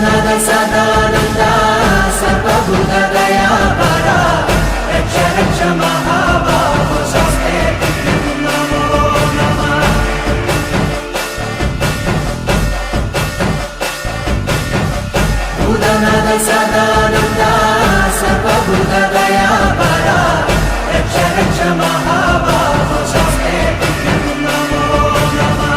ഭൂതനാഥ സദാനന്ദ സർവഭൂതദയാപര രക്ഷ രക്ഷ മഹാബാഹോ സ്വസ്തേ നമോ നമഃ. ഭൂതനാഥ സദാനന്ദ സർവഭൂതദയാപര രക്ഷ രക്ഷ മഹാബാഹോ സ്വസ്തേ നമോ നമഃ.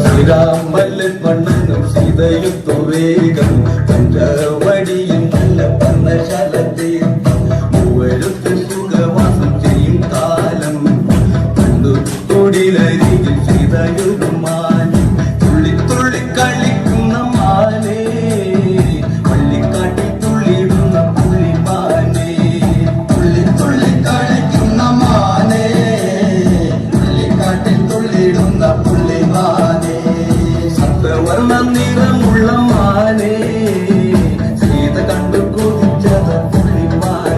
ശ്രീരാമല്ലൻ സീതയുത്തു വേഗം പഞ്ചവടിയും നല്ല പർണശാലത്തിൽ മൂവരുത്തും സുഖവാസം ചെയ്യും കാലം കണ്ടു തൊടിലരികിൽ സീതയൊരു മാനി തുള്ളി തുള്ളി കളിക്കുന്ന മാനേ പള്ളിക്കാട്ടിൽ തുള്ളിയിടുന്ന പുള്ളിമാനേ തുള്ളി തുള്ളി കളിക്കുന്ന മാനേ പള്ളിക്കാട്ടിൽ തുള്ളിയിടുന്ന പുള്ളിമാനേ സപ്തവർണ്ണ നിറമുള്ള മാനേ സീത കണ്ടു കൊതിച്ചത് പുള്ളിമാനേ.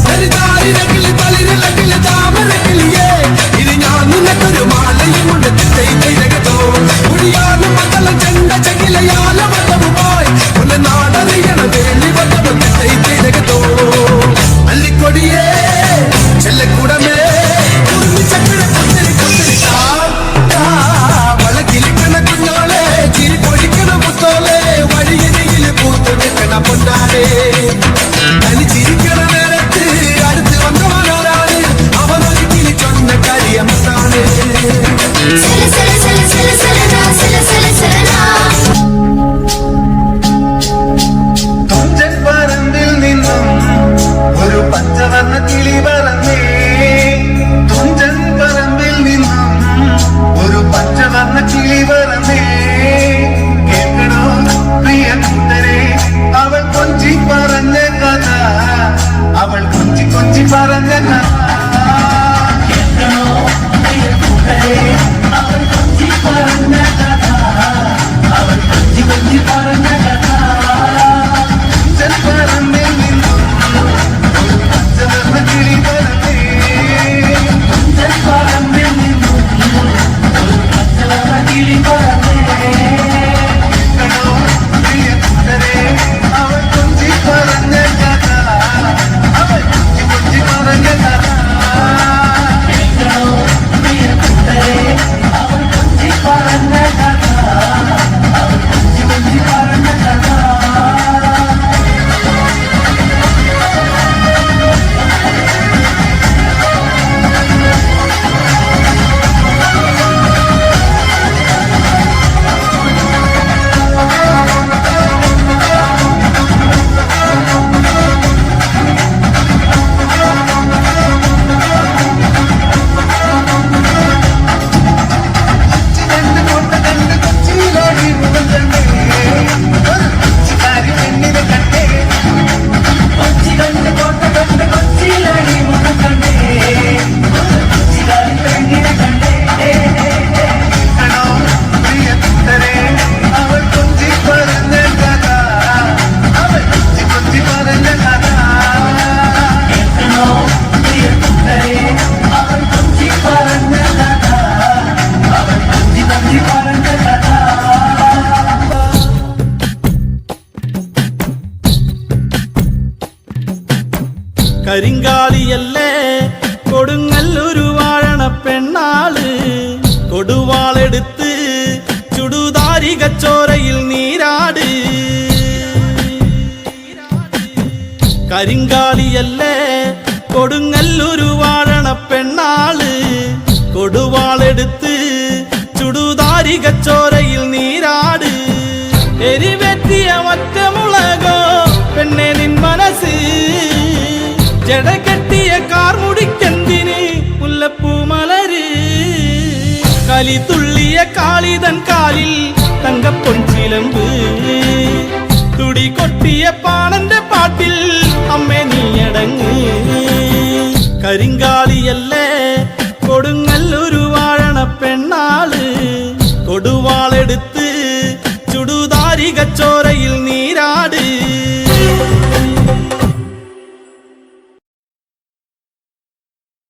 പോരടി തളിരിലകില് താമരക്കിളിയേ ഇത് ഞാൻ നിനക്കൊരു മാലയും കൊണ്ട് ചെയ്തോ കുടിയാനും മക്കളും ചെണ്ട ചകിലയാല വട്ടവുമായി ഒന്ന് നാടറിയണ വേലി വട്ടവും ചെയ്തോ അല്ലിക്കൊടിയേ ചെല്ലക്കൂടമേ ചക്കര കുത്തിരി കുത്തിരി വളക്കിലിക്കണ കുഞ്ഞോളെ ചിരി പൊടിക്കണ മുത്തോളെ വഴിയരികില് പൂത്തു നിൽക്കണ പൊന്നാളെ തനി ചിരിക്കണ നേരത്ത് അടുത്ത് വന്നവനാരാണ് അവനൊരിക്കലും ചൊന്ന കരിയമ്മാണ് തുഞ്ചൻ പറമ്പിൽ നിന്നും ഒരു പച്ചവർണ്ണ കിളി പറന്നേ തുഞ്ചൻ പറമ്പിൽ നിന്നും ഒരു പച്ചവർണ്ണ കിളി പറന്നേ കേൾക്കണോ പ്രിയ കൂട്ടരെ അവൾ കൊഞ്ചി പറഞ്ഞ കഥ അവൾ കൊഞ്ചി കൊഞ്ചി പറഞ്ഞ കഥ കേൾക്കണോ പ്രിയ കൂട്ടരെ അവൾ കൊഞ്ചി പറഞ്ഞ കഥ അവൾ കൊഞ്ചി കൊഞ്ചി പറഞ്ഞ കഥ തുഞ്ചൻ പറമ്പിൽ നിന്നും ഒരു പച്ചവർണ്ണ കിളി പറന്നേ തുഞ്ചൻ പറമ്പിൽ നിന്നും ഒരു പച്ചവർണ്ണ കിളി പറന്നേ കേൾക്കണോ പ്രിയ കൂട്ടരെ അവൾ കൊഞ്ചി പറഞ്ഞ കഥ അവൾ കൊഞ്ചി കൊഞ്ചി പറഞ്ഞ കഥ കേൾക്കണോ പ്രിയ കൂട്ടരെ അവൾ കൊഞ്ചി പറഞ്ഞ കഥ അവൾ കൊഞ്ചി കൊഞ്ചി പറഞ്ഞ കഥ കണ്ട് കൊണ്ട കണ്ട് കൊച്ചിയിലോടി മുഖം കണ്ടേ ഒരു കൊച്ചിക്കാരി പെണ്ണിനെ കണ്ടേ കൊച്ചി കണ്ട് കൊണ്ട കണ്ട് കൊച്ചിയിലോടി മുഖം കണ്ടേ ഒരു കൊച്ചിക്കാരി പെണ്ണിനെ കണ്ടേ കേൾക്കണോ പ്രിയ കൂട്ടരെ അവൾ കൊഞ്ചി പറഞ്ഞ കഥ അവൾ കൊഞ്ചി കൊഞ്ചി പറഞ്ഞ കഥ കേൾക്കണോ പ്രിയ കൂട്ടരെ അവൾ കൊഞ്ചി പറഞ്ഞ കഥ അവൾ കൊഞ്ചി കൊഞ്ചി പറഞ്ഞ കഥ കരിങ്കാലിയല്ലേ കൊടുങ്ങല്ലൊരു വാഴണ പെണ്ണാള് കൊടുവാളെടുത്ത് ചുടുതാരി കച്ചോരയിൽ നീരാട് കരിങ്കാലിയല്ലേ കൊടുങ്ങല്ലൊരു വാഴണ പെണ്ണാള് കൊടുവാളെടുത്ത് ചുടുതാരി കച്ചോരയിൽ നീരാട് എരിവെറ്റിയ ഒറ്റമുളകോ പെണ്ണെ നിൻ മനസ്സ് ജടകെട്ടിയ കാർമുടിക്കെന്തിന് മുല്ലപ്പൂ മലര് കലി തുള്ളിയ കാളിതൻ കാലിൽ തങ്കപ്പൊൻചിലമ്പ് തുടി കൊട്ടിയ പാണന്റെ പാട്ടിൽ അമ്മേ നീയടങ്ങ് കരിങ്കാലിയല്ലേ കൊടുങ്ങല്ലൊരു വാഴണ പെണ്ണാള് കൊടുവാളെടുത്ത് ചുടുതാരി കച്ചോരയിൽ